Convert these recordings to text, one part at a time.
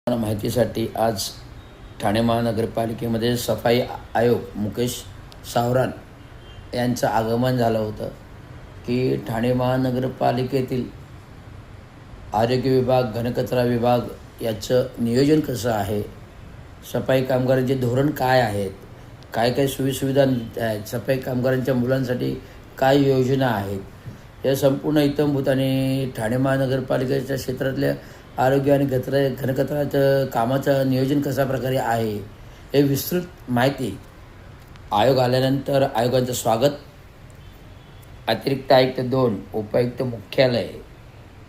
माहितीसाठी आज ठाणे महानगरपालिकेमध्ये सफाई आयोग मुकेश सावरान यांचं आगमन झालं होतं की ठाणे महानगरपालिकेतील आरोग्य विभाग, घनकचरा विभाग याचं नियोजन कसं आहे, सफाई कामगारांचे धोरण काय आहेत, काय काय सोयीसुविधा आहेत, सफाई कामगारांच्या मुलांसाठी काय योजना आहेत, या संपूर्ण इत्थंभूत आणि ठाणे महानगरपालिकेच्या क्षेत्रातल्या आरोग्य आणि घनकचऱ्याचं कामाचं नियोजन कशा प्रकारे आहे हे विस्तृत माहिती आयोग आल्यानंतर आयोगाचं स्वागत, अतिरिक्त आयुक्त 2, उपायुक्त मुख्यालय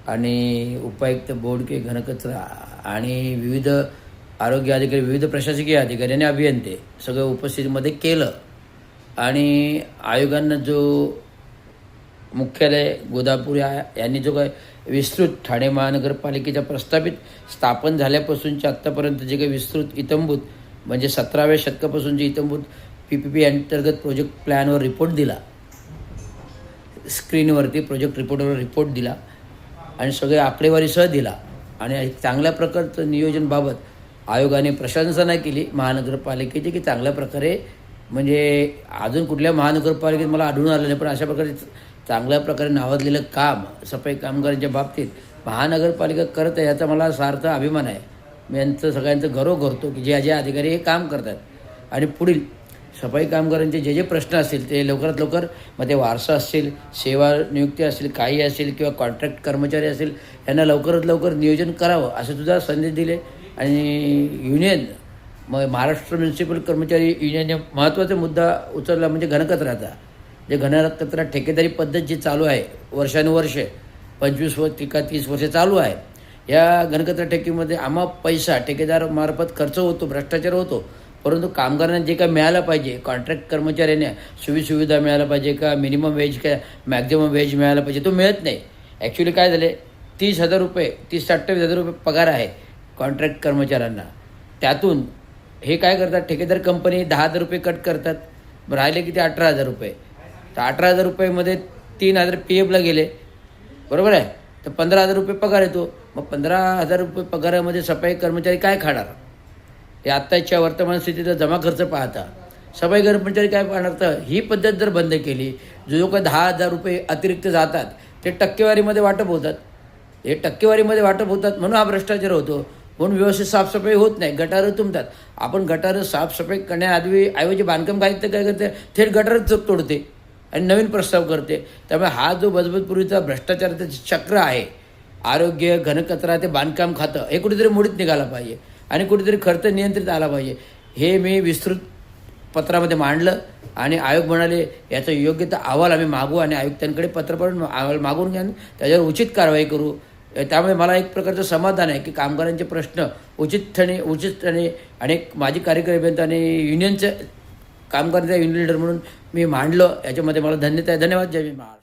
आणि उपायुक्त बोर्ड घनकचरा आणि विविध आरोग्य अधिकारी, विविध प्रशासकीय अधिकारी आणि अभियंते सगळं उपस्थितीमध्ये केलं. आणि आयोगांना जो मुख्यालय गोदापूर यांनी जो काय विस्तृत ठाणे महानगरपालिकेच्या प्रस्थापित स्थापन झाल्यापासूनच्या आत्तापर्यंत जे काही विस्तृत इत्थंभूत म्हणजे 17व्या शतकापासूनचे इत्थंभूत PPP अंतर्गत प्रोजेक्ट प्लॅनवर रिपोर्ट दिला, स्क्रीनवरती प्रोजेक्ट रिपोर्टवर रिपोर्ट दिला आणि सगळे आकडेवारीसह दिला. आणि चांगल्या प्रकारचं नियोजनबाबत आयोगाने प्रशंसना केली महानगरपालिकेची की चांगल्या प्रकारे, म्हणजे अजून कुठल्या महानगरपालिकेत मला आढळून आलं नाही, पण अशा प्रकारे चांगल्या प्रकारे नावाजलेलं काम सफाई कामगारांच्या बाबतीत महानगरपालिका करत आहे याचा मला सार्थ अभिमान आहे. मी यांचं सगळ्यांचं गौरव करतो की जे अधिकारी हे काम करतात आणि पुढील सफाई कामगारांचे जे प्रश्न असतील ते लवकरात लवकर, मग ते वारसा असतील, सेवा नियुक्ती असतील, काही असेल किंवा कॉन्ट्रॅक्ट कर्मचारी असतील, यांना लवकरात लवकर नियोजन करावं असे सुद्धा संदेश दिले. आणि युनियन, मग महाराष्ट्र म्युनिसिपल कर्मचारी युनियनने महत्त्वाचा मुद्दा उचलला म्हणजे घनकचऱ्याचा. जे घनकचरा ठेकेदारी पद्धत जी चालू आहे वर्षानुवर्षे 25 वर्ष का 30 वर्षे चालू आहे, या घनकचरा ठेकीमध्ये अमाप पैसा ठेकेदारामार्फत खर्च होतो, भ्रष्टाचार होतो, परंतु कामगारांना जे काय मिळालं पाहिजे, कॉन्ट्रॅक्ट कर्मचाऱ्यांना सोयीसुविधा मिळायला पाहिजे का, मिनिमम वेज का मॅक्झिमम वेज मिळायला पाहिजे, तो मिळत नाही. ॲक्च्युली काय झाले, 30,000 रुपये 30-28,000 रुपये पगार आहे कॉन्ट्रॅक्ट कर्मचाऱ्यांना. त्यातून हे काय करतात, ठेकेदार कंपनी 10,000 रुपये कट करतात, राहिले किती 18,000 रुपये. तर 18,000 रुपयेमध्ये 3,000 PFला गेले, बरोबर आहे, तर 15,000 रुपये पगार येतो. मग 15,000 रुपये पगारामध्ये सफाई कर्मचारी काय खाणार, हे आत्ताच्या वर्तमान स्थितीचा जमा खर्च पाहता सफाई कर्मचारी काय पाहणार. तर ही पद्धत जर बंद केली, जो काय 10,000 रुपये अतिरिक्त जातात ते टक्केवारीमध्ये वाटप होतात, हे टक्केवारीमध्ये वाटप होतात, म्हणून हा भ्रष्टाचार होतो. म्हणून व्यवस्थित साफसफाई होत नाही, गटारं तुंबतात. आपण गटारं साफसफाई करण्याऐवजी बांधकाम काय करते, थेट गटारच तोडते आणि नवीन प्रस्ताव करते. त्यामुळे हा जो बजबजपूर्वीचा भ्रष्टाचाराचं चक्र आहे, आरोग्य, घनकचरा ते बांधकाम खातं, हे कुठेतरी मोडीत निघाला पाहिजे आणि कुठेतरी खर्च नियंत्रित आला पाहिजे. हे मी विस्तृत पत्रामध्ये मांडलं आणि आयोग म्हणाले याचा योग्य तर अहवाल आम्ही मागू आणि आयुक्तांकडे पत्र पाठवून अहवाल मागून घ्या, त्याच्यावर उचित कारवाई करू. त्यामुळे मला एक प्रकारचं समाधान आहे की कामगारांचे प्रश्न उचितपणे आणि माझी कार्यकारी अभियंता आणि युनियनचं कामगारांचा युनियन लीडर म्हणून मी मांडलं, याच्यामध्ये मला धन्यवाद. जय महाराष्ट्र.